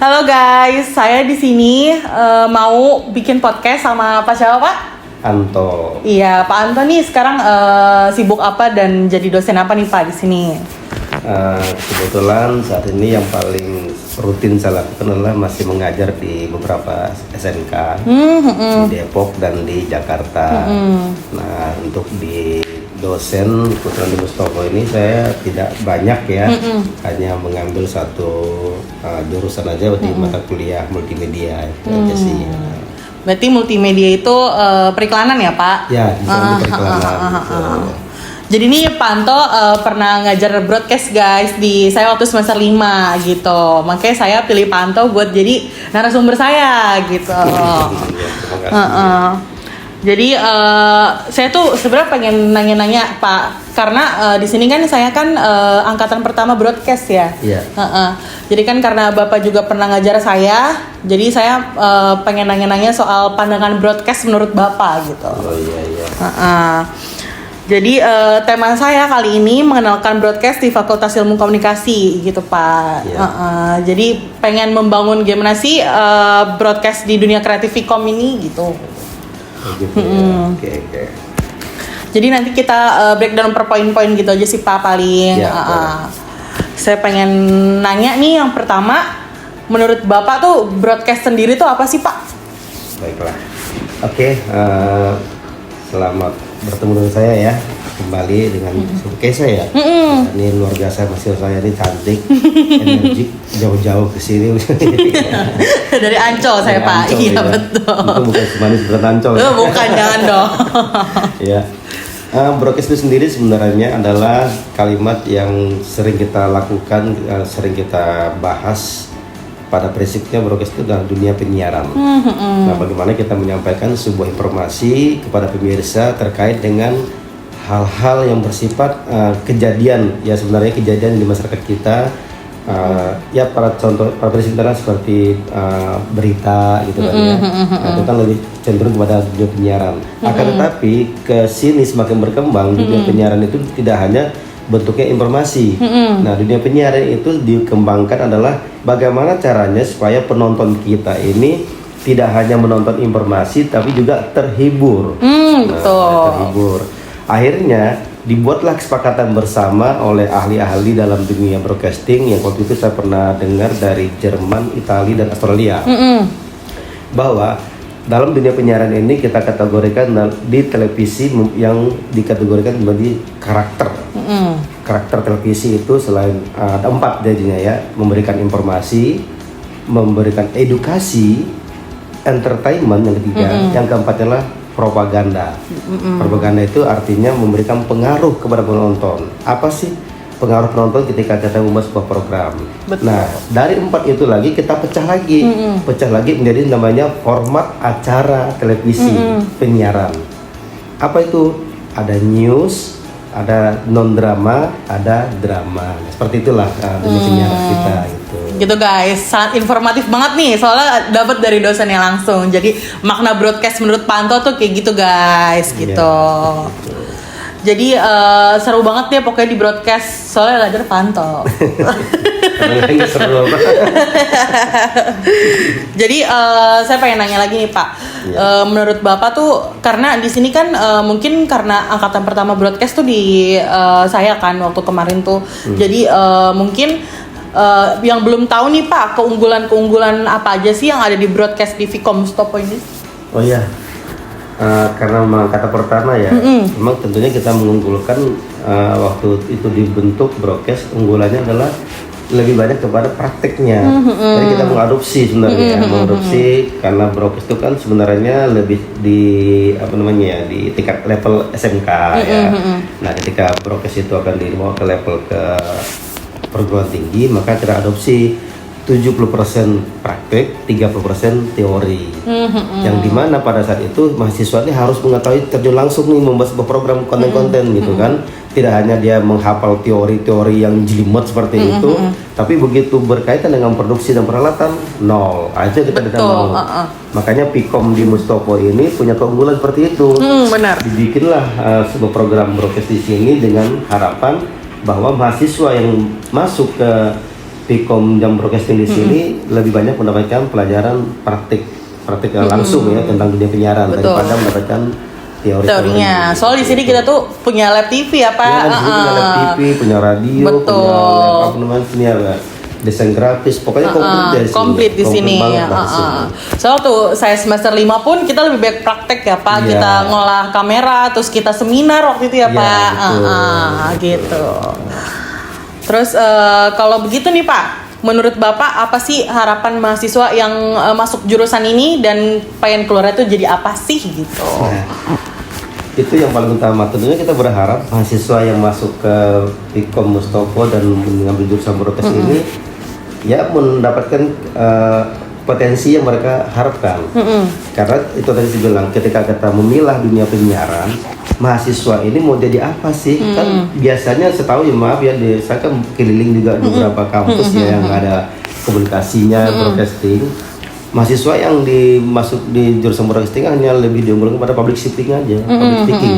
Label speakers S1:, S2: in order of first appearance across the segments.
S1: Halo guys, saya di sini mau bikin podcast sama Pak siapa Pak?
S2: Anto.
S1: Iya, Pak Anto nih sekarang sibuk apa dan jadi dosen apa nih Pak di sini?
S2: Kebetulan saat ini yang paling rutin saya lakukan adalah masih mengajar di beberapa SMK di Depok dan di Jakarta. Nah, untuk di dosen kebetulan di Mustopo ini saya tidak banyak ya, hanya mengambil satu jurusan aja di mata kuliah multimedia itu aja sih.
S1: Berarti multimedia itu periklanan ya Pak?
S2: Ya, di periklanan.
S1: Jadi nih Pak Anto pernah ngajar broadcast guys di saya waktu semester 5 gitu. Makanya saya pilih Pak Anto buat jadi narasumber saya gitu. Jadi saya tuh sebenarnya pengen nanya-nanya Pak, karena di sini kan saya kan angkatan pertama broadcast ya.
S2: Iya.
S1: Jadi kan karena Bapak juga pernah ngajar saya, jadi saya pengen nanya-nanya soal pandangan broadcast menurut Bapak gitu.
S2: Oh iya.
S1: Jadi tema saya kali ini mengenalkan broadcast di Fakultas Ilmu Komunikasi gitu Pak. Jadi pengen membangun gimana sih broadcast di dunia kreatif Vkom ini gitu.
S2: Oke.
S1: Jadi nanti kita breakdown per poin-poin gitu aja sih Pak paling. Saya pengen nanya nih yang pertama, menurut Bapak tuh broadcast sendiri tuh apa sih Pak?
S2: Baiklah. Oke. Selamat bertemu dengan saya ya, kembali dengan Kesa ya. Ini luar biasa, mahasiswa saya ini cantik, energik, jauh-jauh ke sini.
S1: Dari Ancol saya Pak. Iya ya. Betul.
S2: Itu bukan semanis berat Ancol.
S1: Bukan, jangan dong.
S2: Ya. Broadcast itu sendiri sebenarnya adalah kalimat yang sering kita lakukan, sering kita bahas. Pada prinsipnya broadcast itu adalah dunia penyiaran. Nah, bagaimana kita menyampaikan sebuah informasi kepada pemirsa terkait dengan hal-hal yang bersifat kejadian, ya sebenarnya kejadian di masyarakat kita. Ya para prinsipnya seperti berita gitu kan ya. Itu kan lebih cenderung kepada dunia penyiaran. Akan tetapi ke sini semakin berkembang dunia penyiaran itu tidak hanya bentuknya informasi. Nah, dunia penyiaran itu dikembangkan adalah bagaimana caranya supaya penonton kita ini tidak hanya menonton informasi tapi juga terhibur.
S1: Betul.
S2: Terhibur. Akhirnya dibuatlah kesepakatan bersama oleh ahli-ahli dalam dunia broadcasting yang waktu itu saya pernah dengar dari Jerman, Italia, dan Australia. Bahwa dalam dunia penyiaran ini kita kategorikan di televisi yang dikategorikan menjadi karakter. Karakter televisi itu selain ada 4 jadinya ya, memberikan informasi, memberikan edukasi, entertainment yang ketiga, yang keempat adalah propaganda. Propaganda itu artinya memberikan pengaruh kepada penonton. Apa sih pengaruh penonton ketika kita membuat sebuah program? Betul. Nah, dari 4 itu lagi kita pecah lagi menjadi namanya format acara televisi penyiaran. Apa itu? Ada news, ada non drama, ada drama. Seperti itulah dunia penyiaran kita itu.
S1: Gitu guys, sangat informatif banget nih soalnya dapat dari dosennya langsung. Jadi makna broadcast menurut Panto tuh kayak gitu guys, gitu. Jadi seru banget deh pokoknya di broadcast soalnya belajar Panto. Jadi saya pengen nanya lagi nih Pak. Menurut Bapak tuh karena di sini kan mungkin karena angkatan pertama broadcast tuh di saya kan waktu kemarin tuh. Jadi mungkin yang belum tahu nih Pak keunggulan apa aja sih yang ada di broadcast di Vkom Mustopo ini?
S2: Oh iya. Karena memang kata pertama ya, memang tentunya kita mengunggulkan waktu itu dibentuk broadcast, unggulannya adalah lebih banyak kepada prakteknya. Jadi kita mengadopsi sebenarnya, mengadopsi karena broadcast itu kan sebenarnya lebih di di tingkat level SMK ya. Nah, ketika broadcast itu akan dibawa ke level ke perguruan tinggi, maka kita adopsi 70% praktek, 30% teori. Yang dimana pada saat itu mahasiswa ini harus mengetahui terjun langsung nih membuat sebuah program konten-konten gitu kan. Tidak hanya dia menghafal teori-teori yang jelimet seperti itu, tapi begitu berkaitan dengan produksi dan peralatan, nol aja kita tidak mau. Makanya Vkom di Mustopo ini punya keunggulan seperti itu.
S1: Benar.
S2: Dibikinlah sebuah program broadcast di sini dengan harapan bahwa mahasiswa yang masuk ke Vkom jam broadcasting di sini lebih banyak mendapatkan pelajaran praktik langsung ya tentang dunia penyiaran daripada mendapatkan
S1: teorinya. Soal di sini kita tuh punya lab TV ya Pak.
S2: Ya, di sini punya lab TV, punya radio, punya apa namanya, punya desain grafis, pokoknya
S1: komplit di sini. Soal tuh saya semester 5 pun kita lebih banyak praktek ya Pak. Kita ngolah kamera, terus kita seminar waktu itu ya Pak. Gitu. Terus kalau begitu nih Pak, menurut Bapak apa sih harapan mahasiswa yang masuk jurusan ini dan pengen keluar itu jadi apa sih gitu?
S2: Itu yang paling utama. Tentunya kita berharap mahasiswa yang masuk ke Vkom Mustopo dan mengambil jurusan broadcast ini ya mendapatkan potensi yang mereka harapkan. Karena itu tadi saya bilang, ketika kita memilah dunia penyiaran, mahasiswa ini mau jadi apa sih? Kan biasanya setahu ya, maaf ya, saya kan keliling juga di beberapa kampus ya yang ada komunikasinya, broadcasting. Mahasiswa yang masuk di jurusan broadcasting hanya lebih diunggulkan pada public speaking aja, public speaking.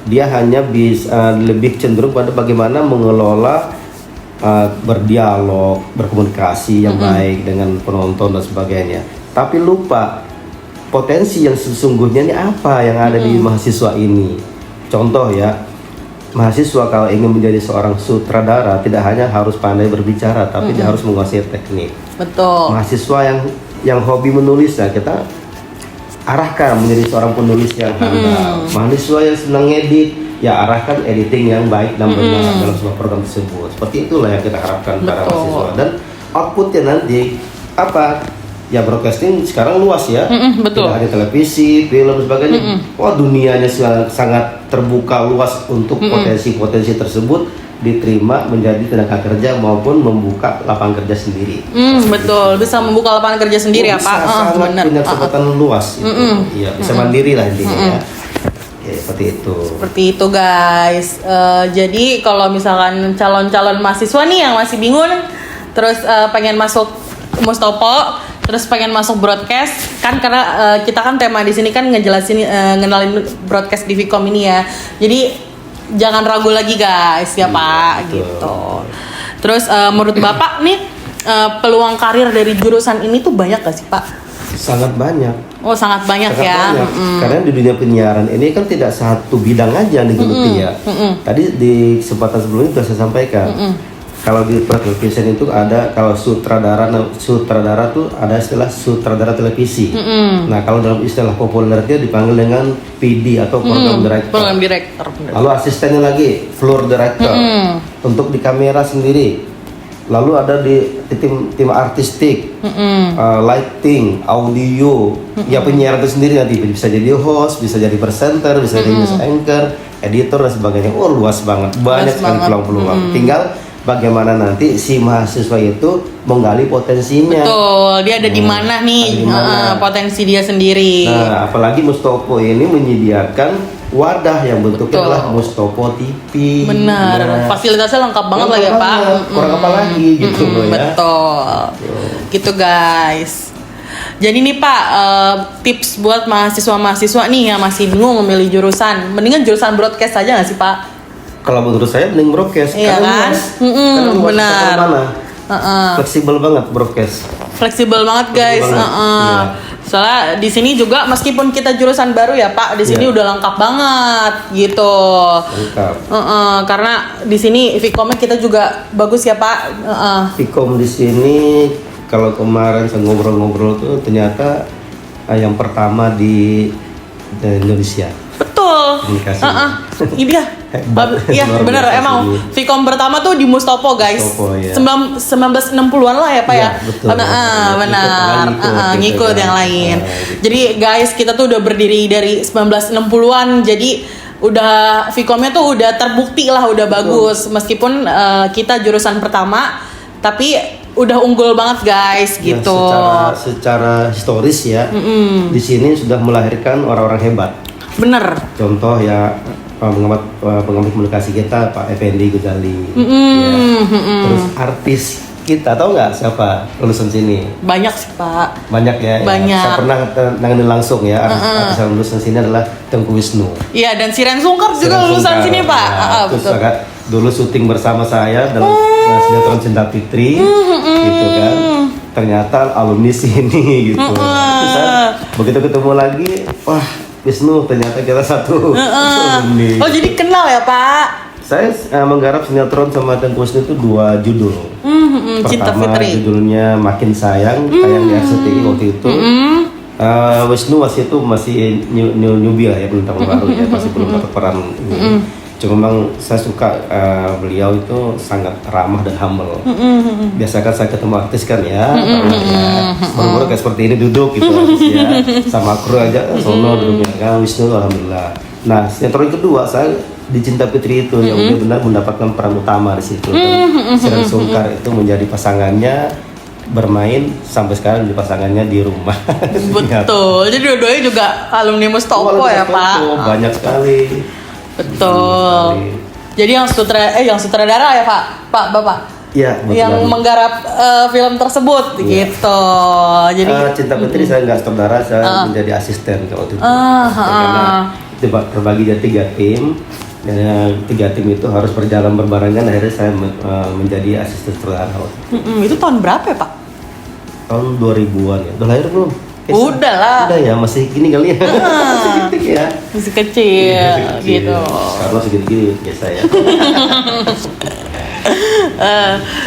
S2: Dia hanya bisa lebih cenderung pada bagaimana mengelola berdialog, berkomunikasi yang baik dengan penonton dan sebagainya. Tapi lupa potensi yang sesungguhnya ini apa yang ada di mahasiswa ini. Contoh ya, mahasiswa kalau ingin menjadi seorang sutradara tidak hanya harus pandai berbicara, tapi dia harus menguasai teknik.
S1: Betul.
S2: Mahasiswa yang hobi menulis, ya kita arahkan menjadi seorang penulis yang handal. Mahasiswa yang senang ngedit, ya arahkan editing yang baik dan benar dalam sebuah program tersebut. Seperti itulah yang kita harapkan para mahasiswa. Dan outputnya nanti apa? Ya broadcasting sekarang luas ya. Tidak hanya televisi, film, sebagainya. Wah, dunianya sangat terbuka luas untuk potensi-potensi tersebut diterima menjadi tenaga kerja maupun membuka lapangan kerja sendiri.
S1: Betul, bisa membuka lapangan kerja sendiri ya Pak.
S2: Sangat punya kesempatan luas. Iya, bisa mandiri lah intinya ya. Ya, seperti itu
S1: guys. Jadi kalau misalkan calon-calon mahasiswa nih yang masih bingung, terus pengen masuk Mustopo, terus pengen masuk broadcast, kan karena kita kan tema di sini kan ngejelasin ngenalin broadcast di Vkom ini ya. Jadi jangan ragu lagi guys ya Pak, gitu. Terus menurut Bapak nih peluang karir dari jurusan ini tuh banyak gak sih Pak?
S2: Sangat banyak.
S1: Oh, sangat banyak ya.
S2: Karena di dunia penyiaran ini kan tidak satu bidang aja yang digeluti ya. Tadi di kesempatan sebelumnya sudah saya sampaikan. Kalau di televisi itu ada, kalau sutradara tuh ada istilah sutradara televisi. Nah, kalau dalam istilah populernya dipanggil dengan PD atau program director.
S1: Program director.
S2: Lalu asistennya lagi floor director. Untuk di kamera sendiri. Lalu ada di tim artistik, lighting, audio, ya penyiar itu sendiri nanti bisa jadi host, bisa jadi presenter, bisa jadi news anchor, editor dan sebagainya. Oh, luas banget, banyak sekali peluang-peluang. Tinggal bagaimana nanti si mahasiswa itu menggali potensinya.
S1: Betul, dia ada di mana nih potensi dia sendiri.
S2: Nah, apalagi Mustopo ini menyediakan wadah yang bentuknya adalah Mustopo TV.
S1: Benar, fasilitasnya lengkap banget lah ya Pak.
S2: Kurang apa lagi gitu loh ya.
S1: Betul, gitu guys. Jadi nih Pak, tips buat mahasiswa-mahasiswa nih yang masih bingung memilih jurusan, mendingan jurusan broadcast aja nggak sih Pak?
S2: Kalau menurut saya mending broadcast.
S1: Iya kan?
S2: Karena luas,
S1: benar.
S2: Fleksibel banget broadcast.
S1: Fleksibel banget guys. Soalnya di sini juga meskipun kita jurusan baru ya Pak, di sini udah lengkap banget gitu.
S2: Lengkap.
S1: Karena di sini Vkomnya kita juga bagus ya Pak.
S2: Vkom di sini kalau kemarin saya ngobrol-ngobrol tuh ternyata yang pertama di Indonesia.
S1: Betul. Ini dia. Iya benar emang Vkom pertama tuh di Mustopo guys.
S2: Mustopo, ya.
S1: 1960-an lah ya Pak ya.
S2: Betul.
S1: Benar. Ngikut yang lain. Jadi guys, kita tuh udah berdiri dari 1960-an. Jadi udah Vkomnya tuh udah terbukti lah, udah bagus. Meskipun kita jurusan pertama, tapi udah unggul banget guys gitu.
S2: Secara historis ya, di sini sudah melahirkan orang-orang hebat.
S1: Bener.
S2: Contoh ya pengamat komunikasi kita Pak Effendi Ghazali. Terus artis kita tahu nggak siapa lulusan sini?
S1: Banyak sih Pak.
S2: Banyak ya.
S1: Banyak.
S2: Saya pernah nanganin langsung ya artis yang lulusan sini adalah Tengku Wisnu.
S1: Iya, dan Siren Sungkar juga lulusan sini Pak.
S2: Ya, terus betul. Dulu syuting bersama saya dalam sinetron Cinta Fitri, gitu kan. Ternyata alumni sini gitu. Terus saya begitu ketemu lagi, wah Wisnu ternyata kita satu alumni.
S1: Oh jadi kenal ya Pak?
S2: Saya menggarap sinetron sama Tengku Wisnu itu 2 judul.
S1: Cinta
S2: Pertama
S1: Fitri.
S2: judulnya Makin Sayang, tayang di RCTI waktu itu. Wisnu waktu itu masih newbie lah ya, belum tahun baru ya, masih belum dapat peran. Cuma memang saya suka beliau itu sangat ramah dan humble. Biasa kan saya ketemu artis kan ya, baru-baru kayak seperti ini duduk gitu artis ya, sama kru aja sono duduknya kan. Wisnu alhamdulillah. Nah sinetron kedua saya di Cinta Fitri itu yang benar-benar mendapatkan peran utama di situ. Seren Sungkar itu menjadi pasangannya, bermain sampai sekarang di pasangannya di rumah.
S1: Betul. Jadi dua-duanya juga alumni Mustopo ya Pak.
S2: Banyak sekali.
S1: Betul. Jadi yang sutradara ya Pak Bapak.
S2: Iya.
S1: Yang menggarap film tersebut gitu. Jadi
S2: Cinta Fitri saya nggak sutradara, saya menjadi asisten waktu itu. Karena itu terbagi jadi 3 tim. Dan 3 tim itu harus berjalan berbarengan. Akhirnya saya menjadi asisten sutradara.
S1: Itu tahun berapa ya Pak?
S2: Tahun 2000-an ya. Udah lahir belum?
S1: Udah lah.
S2: Udah ya, masih gini kali ya. Masih ya.
S1: Masih kecil, gitu.
S2: Karena segini-gini biasa ya.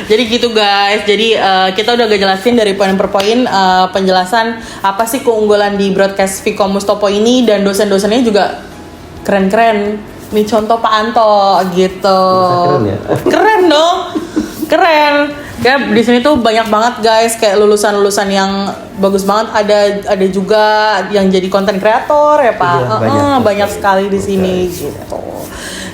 S1: Jadi gitu guys. Jadi kita udah jelasin dari poin per poin penjelasan apa sih keunggulan di broadcast Viko Mustopo ini, dan dosen-dosennya juga keren-keren. Nih contoh Pak Anto gitu.
S2: Keren ya?
S1: Keren dong. Keren. Ya di sini tuh banyak banget guys, kayak lulusan-lulusan yang bagus banget. Ada juga yang jadi konten kreator ya Pak.
S2: Iya,
S1: banyak sekali di sini gitu.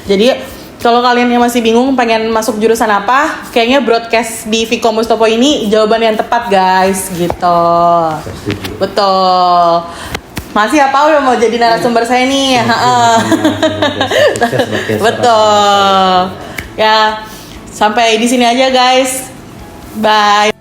S1: Jadi kalau kalian yang masih bingung pengen masuk jurusan apa, kayaknya broadcast di Viko Mustopo ini jawaban yang tepat guys gitu. Betul. Masih ya Pak udah mau jadi narasumber saya nih. Betul. Ya sampai di sini aja guys. Bye.